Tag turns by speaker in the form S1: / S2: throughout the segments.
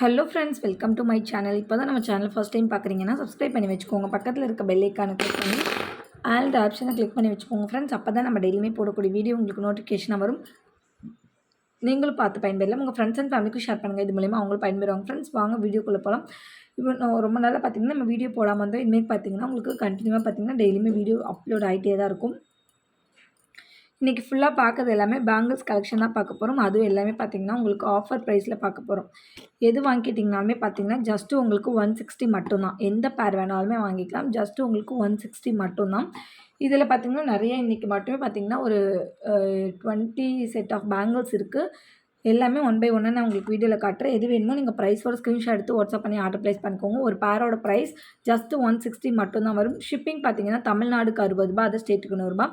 S1: Hello friends, welcome to my channel. இப்போ தான் நம்ம சேனல் ஃபஸ்ட் டைம் பார்க்குறீங்கன்னா சப்ஸ்கிரைப் பண்ணி வச்சுக்கோங்க. பக்கத்தில் இருக்க பெல் ஐக்கானை கிளிக் பண்ணி ஆல் த ஆப்ஷனை கிளிக் பண்ணி வச்சுக்கோங்க ஃப்ரெண்ட்ஸ். அப்போ தான் நம்ம டெய்லியுமே போடக்கூடிய வீடியோ உங்களுக்கு நோட்டிஃபிகேஷனாக வரும். நீங்களும் பார்த்து பயன்பெறலாம். உங்கள் ஃப்ரெண்ட்ஸ் அண்ட் ஃபேமிலிக்கும் ஷேர் பண்ணுங்கள். இது மூலிமா அவங்களும் பயன்பெறுவாங்க. ஃப்ரெண்ட்ஸ், வாங்க வீடியோக்குள்ளே போகலாம். இப்போ ரொம்ப நாளாக பார்த்தீங்கன்னா நம்ம வீடியோ போடாமல் வந்தோம். இனிமேல் பார்த்தீங்கன்னா உங்களுக்கு கண்டினியூவாக பார்த்தீங்கன்னா டெய்லியுமே வீடியோ அப்லோட் ஆகிட்டே தான் இருக்கும். இன்றைக்கி ஃபுல்லாக பார்க்குறது எல்லாமே பேங்கிள்ஸ் கலெக்ஷன் தான் பார்க்க போகிறோம். அதுவும் எல்லாமே பார்த்திங்கன்னா உங்களுக்கு ஆஃபர் ப்ரைஸில் பார்க்க போகிறோம். எது வாங்கிட்டிங்கனாலுமே பார்த்திங்கன்னா ஜஸ்ட்டு உங்களுக்கு 160 மட்டும்தான். எந்த பேர் வேணாலுமே வாங்கிக்கலாம். ஜஸ்ட்டு உங்களுக்கு 160 மட்டும்தான். இதில் பார்த்திங்கன்னா நிறைய இன்றைக்கி மட்டுமே பார்த்திங்கன்னா ஒரு 20 செட் ஆஃப் பேங்கிள்ஸ் இருக்குது. எல்லாமே ஒன் பை ஒன்னாக நான் உங்களுக்கு வீடியோவில் காட்டுறேன். எது வேணுமோ நீங்கள் ப்ரைஸோட ஸ்க்ரீன்ஷாட் எடுத்து வாட்ஸ்அப் பண்ணி ஆர்டர் ப்ளேஸ் பண்ணிக்கோங்க. ஒரு பேரோட ப்ரைஸ் ஜஸ்ட்டு 160 மட்டும்தான் வரும். ஷிப்பிங் பார்த்தீங்கன்னா தமிழ்நாடுக்கு 60 ரூபா, அதர் ஸ்டேட்டுக்கு 100 ரூபா.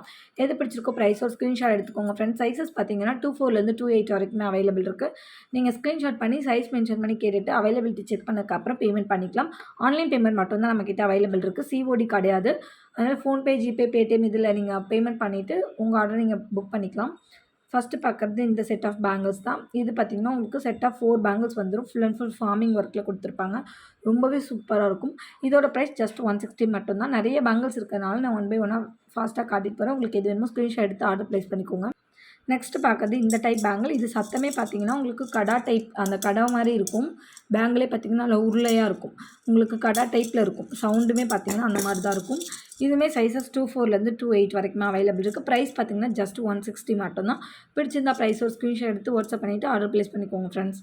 S1: எது பிடிச்சிருக்கோ ப்ரைஸோட ஸ்க்ரீன்ஷாட் எடுத்துக்கோங்க ஃப்ரெண்ட்ஸ். சைஸஸ் பார்த்தீங்கன்னா 24லேருந்து 28 வரைக்குமே அவைலபிள் இருக்குது. நீங்கள் ஸ்க்ரீன்ஷாட் பண்ணி சைஸ் மென்ஷன் பண்ணி கேட்டுட்டு அவைலபிலிட்டி செக் பண்ணதுக்கப்புறம் பேமெண்ட் பண்ணிக்கலாம். ஆன்லைன் பேமெண்ட் மட்டும்தான் நம்மக்கிட்ட அவைலபிள் இருக்குது. சிஓடி கிடையாது. அதனால் ஃபோன்பே, ஜிபே, பேடிஎம் இதில் நீங்கள் பேமெண்ட் பண்ணிவிட்டு உங்கள் ஆர்டரை நீங்கள் புக் பண்ணிக்கலாம். ஃபஸ்ட்டு பார்க்குறது இந்த செட் ஆஃப் பேங்கிள்ஸ் தான். இது பார்த்திங்கன்னா உங்களுக்கு செட் ஆஃப் 4 பேங்கிள்ஸ் வந்துடும். ஃபுல் அண்ட் ஃபுல் ஃபார்மிங் ஒர்க்கில் கொடுத்துருப்பாங்க. ரொம்பவே சூப்பராக இருக்கும். இதோட ப்ரைஸ் ஜஸ்ட் 160 மட்டும்தான். நிறைய பேங்கிள்ஸ் இருக்கிறதுனால நான் ஒன் பை ஒன்னாக ஃபாஸ்ட்டாக காட்டிட்டு போகிறேன். உங்களுக்கு எது வேணுமோ ஸ்க்ரீன்ஷாட் எடுத்து ஆர்டர் ப்ளேஸ் பண்ணிக்கோங்க. நெக்ஸ்ட்டு பார்க்குறது இந்த டைப் பேங்கிள். இது சத்தமே பார்த்திங்கன்னா உங்களுக்கு கடா டைப், அந்த கடா மாதிரி இருக்கும். பேங்கிளே பார்த்திங்கன்னா அதில் உருளையாக இருக்கும். உங்களுக்கு கடா டைப்பில் இருக்கும். சவுண்டுமே பார்த்திங்கன்னா அந்த மாதிரி தான் இருக்கும். இதுவுமே சைஸஸ் 24லேருந்து 28 வரைக்குமே அவைலபிள் இருக்குது. ப்ரைஸ் பார்த்திங்கன்னா ஜஸ்ட் 160 மட்டும்தான். பிடிச்சிருந்தா ப்ரைஸ் ஒரு ஸ்க்ரீன்ஷாட் எடுத்து வாட்ஸ்அப் பண்ணிவிட்டு ஆர்டர் ப்ளேஸ் பண்ணிக்கோங்க ஃப்ரெண்ட்ஸ்.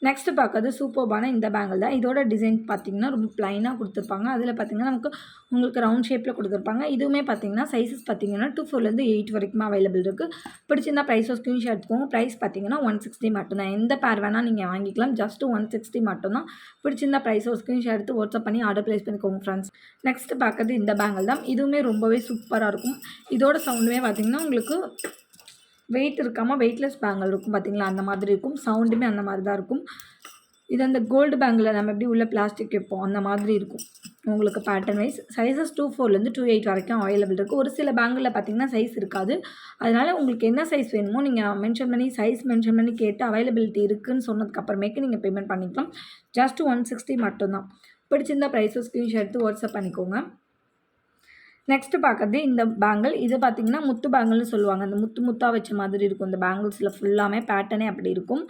S1: நெக்ஸ்ட்டு பார்க்குறது சூப்பர்பான இந்த பேங்கிள் தான். இதோட டிசைன் பார்த்திங்கன்னா ரொம்ப ப்ளைனாக கொடுத்துருப்பாங்க. அதில் பார்த்திங்கன்னா உங்களுக்கு ரவுண்ட் ஷேப்பில் கொடுத்துருப்பாங்க. இதுவுமே பார்த்திங்கன்னா சைஸஸ் பார்த்திங்கன்னா 24லேருந்து 8 வரைக்குமே அவைலபிள் இருக்குது. பிடிச்சிருந்தா ப்ரைஸோ ஸ்க்ரீன்ஷாட் எடுத்துக்கோங்க. ப்ரைஸ் பார்த்திங்கன்னா 160 மட்டும்தான். எந்த பேர் வேணால் நீங்கள் வாங்கிக்கலாம். ஜஸ்ட்டு 160 மட்டும்தான். பிடிச்சிருந்தா ப்ரைஸோ ஸ்க்ரீன்ஷாட் எடுத்து வாட்ஸ்அப் பண்ணி ஆர்டர் ப்ளேஸ் பண்ணிக்கோங்க ஃப்ரெண்ட்ஸ். நெக்ஸ்ட்டு பார்க்குறது இந்த பேங்கிள் தான். இதுவுமே ரொம்பவே சூப்பராக இருக்கும். இதோட சவுண்டுமே பார்த்திங்கன்னா உங்களுக்கு வெயிட் இருக்காமல் வெயிட்லெஸ் பேங்கிள் இருக்கும் பார்த்திங்களா, அந்த மாதிரி இருக்கும். சவுண்டுமே அந்த மாதிரி தான் இருக்கும். இது அந்த கோல்டு பேங்கில் நம்ம எப்படி உள்ள பிளாஸ்டிக் வைப்போம் அந்த மாதிரி இருக்கும். உங்களுக்கு பேட்டர்ன் வைஸ் சைஸஸ் 24லேருந்து 28 வரைக்கும் அவைலபிள் இருக்குது. ஒரு சில பேங்கில் பார்த்திங்கன்னா சைஸ் இருக்காது. அதனால் உங்களுக்கு என்ன சைஸ் வேணுமோ நீங்கள் மென்ஷன் பண்ணி சைஸ் மென்ஷன் பண்ணி கேட்டு அவைலபிலிட்டி இருக்குதுன்னு சொன்னதுக்கப்புறமேக்கு நீங்கள் பேமெண்ட் பண்ணிக்கலாம். ஜஸ்ட் 160 மட்டும்தான். பிடிச்சிருந்தா ப்ரைஸோ ஸ்க்ரீன்ஷாட் எடுத்து வாட்ஸ்அப் பண்ணிக்கோங்க. நெக்ஸ்ட்டு பார்க்குறது இந்த பேங்கிள். இது பார்த்திங்கன்னா முத்து பேங்கிள்னு சொல்லுவாங்க. அந்த முத்து முத்தாக வச்ச மாதிரி இருக்கும். இந்த பேங்கிள்ஸில் ஃபுல்லாமே பேட்டர்னே அப்படி இருக்கும்.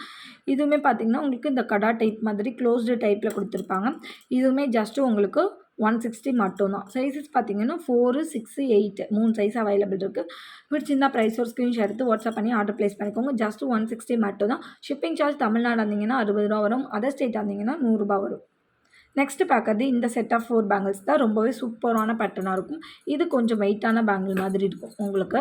S1: இதுவுமே பார்த்திங்கன்னா உங்களுக்கு இந்த கடா டைப் மாதிரி க்ளோஸ்டு டைப்பில் கொடுத்துருப்பாங்க. இதுவுமே ஜஸ்ட்டு உங்களுக்கு 160 மட்டும்தான். சைஸஸ் பார்த்திங்கன்னா 4, 6, 8 3 சைஸ் அவைலபிள் இருக்குது. பிடிச்சிருந்தா ப்ரைஸ் ஒரு ஸ்க்ரீன்ஷாட் எடுத்து வாட்ஸ்அப் பண்ணி ஆர்டர் ப்ளேஸ் பண்ணிக்கோங்க. ஜஸ்ட்டு 160 மட்டும்தான். ஷிப்பிங் சார்ஜ் தமிழ்நாடு இருந்தீங்கன்னா 60 ரூபா வரும். அதர் ஸ்டேட் இருந்தீங்கன்னா 100 ரூபா வரும். நெக்ஸ்ட்டு பார்க்குறது இந்த செட் ஆஃப் 4 பேங்கிள்ஸ் தான். ரொம்பவே சூப்பரான பேட்டர்னாக இருக்கும். இது கொஞ்சம் வெயிட்டான பேங்கிள் மாதிரி இருக்கும் உங்களுக்கு.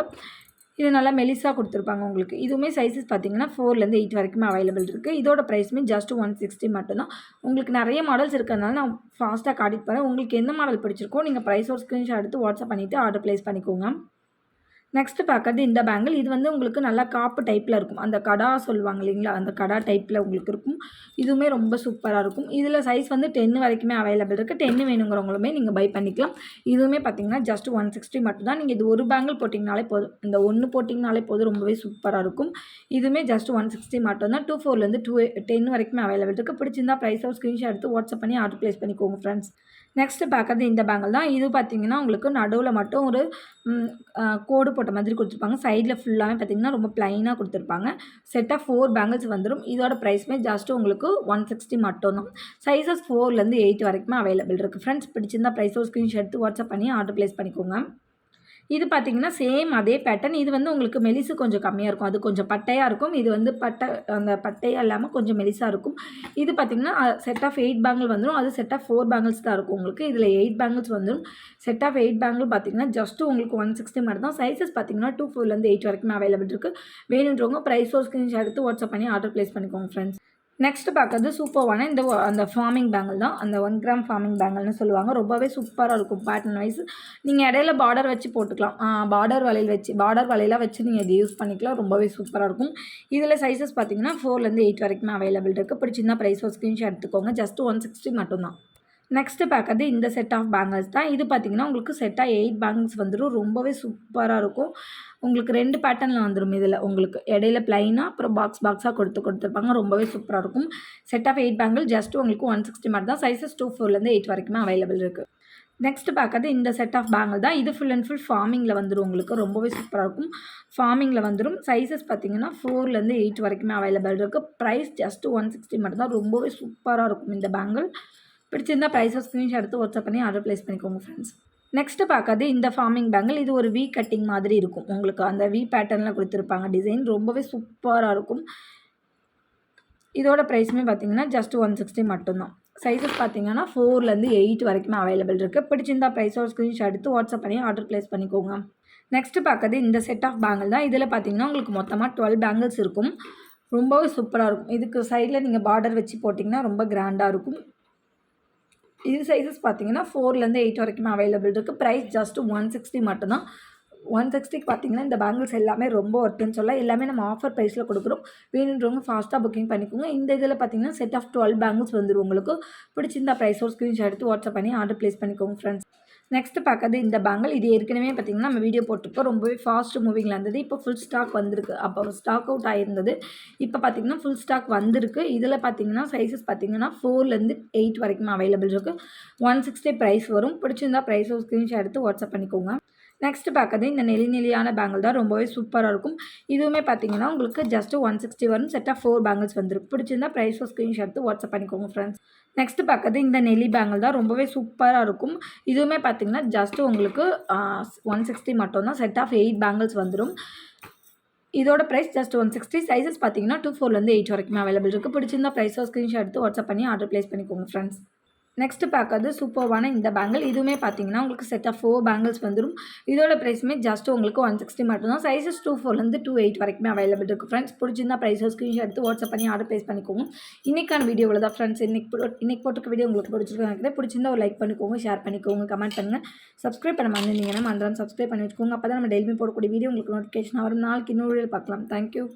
S1: இது நல்லா மெலிசாக கொடுத்துருப்பாங்க உங்களுக்கு. இதுவுமே சைஸஸ் பார்த்திங்கன்னா 4லேருந்து 8 வரைக்குமே அவைலபிள் இருக்குது. இதோட ப்ரைஸுமே ஜஸ்ட் 160 மட்டும்தான். உங்களுக்கு நிறைய மாடல்ஸ் இருக்கிறதுனால நான் ஃபாஸ்ட்டாக காட்டிட்டு போகிறேன். உங்களுக்கு எந்த மாடல் பிடிச்சிருக்கோ நீங்கள் ப்ரைஸோட ஸ்க்ரீன்ஷாட் எடுத்து வாட்ஸ்அப் பண்ணிவிட்டு ஆர்டர் ப்ளேஸ் பண்ணிக்கோங்க. நெக்ஸ்ட்டு பார்க்குறது இந்த பேங்கிள். இது வந்து உங்களுக்கு நல்லா காப்பு டைப்பில் இருக்கும். அந்த கடா சொல்லுவாங்க இல்லைங்களா, அந்த கடா டைப்பில் உங்களுக்கு இருக்கும். இதுவுமே ரொம்ப சூப்பராக இருக்கும். இதில் சைஸ் வந்து 10 வரைக்குமே அவைலபிள் இருக்குது. 10 வேணுங்கிறவங்களுமே நீங்கள் பை பண்ணிக்கலாம். இதுவுமே பார்த்திங்கன்னா ஜஸ்ட் 160 மட்டும்தான். நீங்கள் இது ஒரு பேங்கிள் போட்டிங்கனாலே போதும். இந்த ஒன்று போட்டிங்கனாலே போதும். ரொம்பவே சூப்பராக இருக்கும். இதுவுமே ஜஸ்ட் 160 மட்டும்தான். 24லேருந்து 10 வரைக்குமே அவைலபிள் இருக்குது. பிடிச்சிருந்தா ப்ரைஸோ ஸ்க்ரீன்ஷாட் எடுத்து வாட்ஸ்அப் பண்ணி ஆர்டர் ப்ளேஸ் பண்ணிக்கோங்க ஃப்ரெண்ட்ஸ். நெக்ஸ்ட்டு பார்க்குறது இந்த பேங்கிள் தான். இது பார்த்திங்கன்னா உங்களுக்கு நடுவில் மட்டும் ஒரு கோடு போட்ட மாதிரி கொடுத்துருப்பாங்க. சைடில் ஃபுல்லாகவே பார்த்திங்கன்னா ரொம்ப ப்ளைனாக கொடுத்துருப்பாங்க. செட் ஆஃப் 4 பேங்கிள்ஸ் வந்துடும். இதோட ப்ரைஸுமே ஜஸ்ட்டு உங்களுக்கு 160 மட்டும்தான். சைஸஸ் 4லேருந்து 8 வரைக்குமே அவைலபிள் இருக்குது. ஃப்ரெண்ட்ஸ், பிடிச்சிருந்தா ப்ரைஸோ ஸ்க்ரீன்ஷாட் எடுத்து வாட்ஸ்அப் பண்ணி ஆர்டர் ப்ளேஸ் பண்ணிக்கோங்க. இது பார்த்திங்கன்னா சேம் அதே பேட்டர்ன். இது வந்து உங்களுக்கு மெலிசு கொஞ்சம் கம்மியாக இருக்கும். அது கொஞ்சம் பட்டையாக இருக்கும். இது வந்து அந்த பட்டையாக இல்லாமல் கொஞ்சம் மெலிசாக இருக்கும். இது பார்த்திங்கன்னா செட் ஆஃப் 8 பேங்கிள் வந்துடும். அது செட் ஆஃப் 4 பேங்கிள்ஸ் தான் இருக்கும் உங்களுக்கு. இதில் 8 பேங்கிள்ஸ் வந்துடும். செட் ஆஃப் 8 பேங்கிள் பார்த்திங்கன்னா ஜஸ்ட்டு உங்களுக்கு 160 மட்டும் தான். சைஸஸ் பார்த்திங்கன்னா 24லேருந்து 8 வரைக்குமே அவைலபிள் இருக்குது. வேணுன்றவங்க ப்ரைஸோ ஸ்க்ரீன்ஷாட் எடுத்து வாட்ஸ்அப் பண்ணி ஆர்டர் ப்ளேஸ் பண்ணிக்கோங்க ஃப்ரெண்ட்ஸ். நெக்ஸ்ட்டு பார்க்குறது சூப்பர்வான அந்த ஃபார்மிங் பேங்கிள் தான். அந்த 1 கிராம் ஃபார்மிங் பேங்கிள்னு சொல்லுவாங்க. ரொம்பவே சூப்பராக இருக்கும் பேட்டர்ன் வைஸ். நீங்கள் இடையில பார்டர் வச்சு போட்டுக்கலாம். பார்டர் வலையெல்லாம் வச்சு நீங்கள் இது யூஸ் பண்ணிக்கலாம். ரொம்பவே சூப்பராக இருக்கும். இதில் சைஸஸ் பார்த்திங்கன்னா 4லேருந்து 8 வரைக்குமே அவைலபிள் இருக்குது. பிடிச்சிருந்தா ப்ரைஸோ ஸ்க்ரீன்ஷாட் எடுத்துக்கோங்க. ஜஸ்ட் 160 மட்டும்தான். நெக்ஸ்ட்டு பார்க்கறது இந்த செட் ஆஃப் பேங்கிள்ஸ் தான். இது பார்த்தீங்கன்னா, உங்களுக்கு செட்டாக 8 பேங்கிள்ஸ் வந்துரும். ரொம்பவே சூப்பரா இருக்கும். உங்களுக்கு 2 பேட்டர்னில் வந்துரும் இதில. உங்களுக்கு இடையில பிளைனா, அப்புறம் பாக்ஸா கொடுத்துருப்பாங்க. ரொம்பவே சூப்பரா இருக்கும். செட் ஆஃப் 8 பேங்கிள் ஜஸ்ட் உங்களுக்கு 160 மட்டும் தான். சைஸஸ் 2, 4லேருந்து 8 வரைக்குமே அவைலபிள் இருக்குது. நெக்ஸ்ட் பார்க்கறது இந்த செட் ஆஃப் பேங்கிள் தான். இது ஃபுல் அண்ட் ஃபுல் ஃபார்மிங்கில் வந்துரும் உங்களுக்கு. ரொம்பவே சூப்பராக இருக்கும். ஃபார்மிங்கில் வந்துரும். சைஸஸ் பார்த்தீங்கன்னா 4லேருந்து 8 வரைக்குமே அவைலபிள் இருக்குது. ப்ரைஸ் ஜஸ்ட் 160 மட்டும் தான். ரொம்பவே சூப்பராக இருக்கும் இந்த பேங்கிள். பிடிச்சிருந்தா ப்ரைஸை ஸ்க்ரீன்ஷாட் எடுத்து வாட்ஸ்அப் பண்ணி ஆர்டர் ப்ளேஸ் பண்ணிக்கோங்க ஃப்ரெண்ட்ஸ். நெக்ஸ்ட்டு பார்க்கறது இந்த ஃபார்மிங் பேங்கிள். இது ஒரு வி கட்டிங் மாதிரி இருக்கும். உங்களுக்கு அந்த வி பேட்டர்னில் கொடுத்துருப்பாங்க டிசைன். ரொம்பவே சூப்பராக இருக்கும். இதோட ப்ரைஸுமே பார்த்தீங்கன்னா ஜஸ்ட் 160 மட்டும்தான். சைஸஸ் பார்த்தீங்கன்னா 4லேருந்து 8 வரைக்குமே அவைலபிள் இருக்குது. பிடிச்சிருந்தா ப்ரைஸோட ஸ்க்ரீன்ஷாட் எடுத்து வாட்ஸ்அப் பண்ணி ஆர்டர் ப்ளேஸ் பண்ணிக்கோங்க. நெக்ஸ்ட்டு பார்க்கறது இந்த செட் ஆஃப் பேங்கிள் தான். இதில் பார்த்தீங்கன்னா உங்களுக்கு மொத்தமாக 12 பேங்கிள்ஸ் இருக்கும். ரொம்பவே சூப்பராக இருக்கும். இதுக்கு சைடில் நீங்கள் பார்டர் வச்சு போட்டிங்கன்னா ரொம்ப கிராண்டாக இருக்கும். இது சைஸஸ் பார்த்தீங்கன்னா 4லேருந்து 8 வரைக்குமே அவைலபிள் இருக்குது. ப்ரைஸ் ஜஸ்ட் 160 மட்டும்தான். 160க்கு பார்த்தீங்கன்னா இந்த பேங்கிள்ஸ் எல்லாமே ரொம்ப ஒர்த்துன்னு சொல்லலாம். எல்லாமே நம்ம ஆஃபர் ப்ரைஸில் கொடுக்குறோம். வேணுன்றவங்க ஃபாஸ்ட்டாக புக்கிங் பண்ணிக்கோங்க. இந்த இதில் பார்த்தீங்கன்னா செட் ஆஃப் 12 பேங்கிள்ஸ் வந்துடும் உங்களுக்கு. பிடிச்சிருந்தா ப்ரைஸோட ஸ்க்ரீன்ஷாட் எடுத்து வாட்ஸ்அப் பண்ணி ஆர்டர் ப்ளேஸ் பண்ணிக்கோங்க ஃப்ரெண்ட்ஸ். நெக்ஸ்ட்டு பார்க்கறது இந்த பேங்கிள். இது ஏற்கனவே பார்த்தீங்கன்னா நம்ம வீடியோ போட்டிருப்போம். ரொம்பவே ஃபாஸ்ட் மூவிங்கில் இருந்தது. இப்போ ஃபுல் ஸ்டாக் வந்திருக்கு. அப்போ ஸ்டாக் அவுட் ஆகிருந்தது. இப்போ பார்த்தீங்கன்னா ஃபுல் ஸ்டாக் வந்திருக்கு. இதில் பார்த்தீங்கன்னா சைஸஸ் பார்த்தீங்கன்னா 4லேருந்து 8 வரைக்கும் அவைலபிள் இருக்குது. 160 ப்ரைஸ் வரும். பிடிச்சிருந்தா ப்ரைஸோட ஸ்க்ரீன்ஷாட் எடுத்து வாட்ஸ்அப் பண்ணிக்கோங்க. நெக்ஸ்ட்டு பார்க்கறது இந்த நெளியான பேங்கிள் தான். ரொம்பவே சூப்பராக இருக்கும். இதுவுமே பார்த்தீங்கன்னா உங்களுக்கு ஜஸ்ட்டு 160 வரும். செட் ஆஃப் 4 பேங்கிள்ஸ் வந்துடும். பிடிச்சிருந்தா ப்ரைஸோட ஸ்க்ரீன்ஷாட் எடுத்து வாட்ஸ்அப் பண்ணிக்கோங்க ஃப்ரெண்ட்ஸ். நெக்ஸ்ட்டு பார்க்கறது இந்த நெளி பேங்கிள் தான். ரொம்பவே சூப்பராக இருக்கும். இதுவுமே பார்த்தீங்கன்னா ஜஸ்ட்டு உங்களுக்கு 160 மட்டும் தான். செட் ஆஃப் 8 பேங்கிள்ஸ் வந்துடும். இதோட ப்ரைஸ் ஜஸ்ட் 160. சைஸஸ் பார்த்தீங்கன்னா 2, 4லேருந்து 8 வரைக்குமே அவைலபிள் இருக்குது. பிடிச்சிருந்தா ப்ரைஸோட ஸ்க்ரீன்ஷாட் எடுத்து வாட்ஸ்அப் பண்ணி ஆர்டர் ப்ளேஸ் பண்ணிக்கோங்க ஃப்ரெண்ட்ஸ். நெக்ஸ்ட்டு பார்க்கறது சூப்பர்வான இந்த பேங்கிள். இதுவுமே பார்த்தீங்கன்னா உங்களுக்கு செட் ஆஃப் 4 பேங்கிள்ஸ் வந்துடும். இதோட ப்ரைஸுமே ஜஸ்ட் உங்களுக்கு 160 மட்டும்தான். சைஸஸ் 2, 4லேருந்து 2, 8 வரைக்குமே அவைலபிள் இருக்குது ஃப்ரெண்ட்ஸ். பிடிச்சிருந்தா ப்ரைஸோ ஸ்க்ரீன்ஷாட் எடுத்து வாட்ஸ்அப் பண்ணி ஆர்டர் ப்ளேஸ் பண்ணிக்கோங்க. இன்றைக்கான வீடியோவில் தான் ஃப்ரெண்ட்ஸ். இன்னைக்கு போட்டிருக்க வீடியோ உங்களுக்கு பிடிச்சிருக்கோம் நினைக்கிறேன். பிடிச்சிருந்தா ஒரு லைக் பண்ணிக்கோங்க, ஷேர் பண்ணிக்கோங்க, கமெண்ட் பண்ணுங்கள். சப்ஸ்கிரைப் பண்ண மறந்துருந்தீங்கன்னா மறந்துடாம சப்ஸ்கிரைப் பண்ணி வச்சுக்கோங்க. அப்போ தான் நம்ம டெய்லியும் போடக்கூடிய வீடியோ உங்களுக்கு நோட்டிஃபிகேஷன் வரும். நாளைக்கு இன்னொரு வீடியோ பார்க்கலாம். தேங்க்யூ.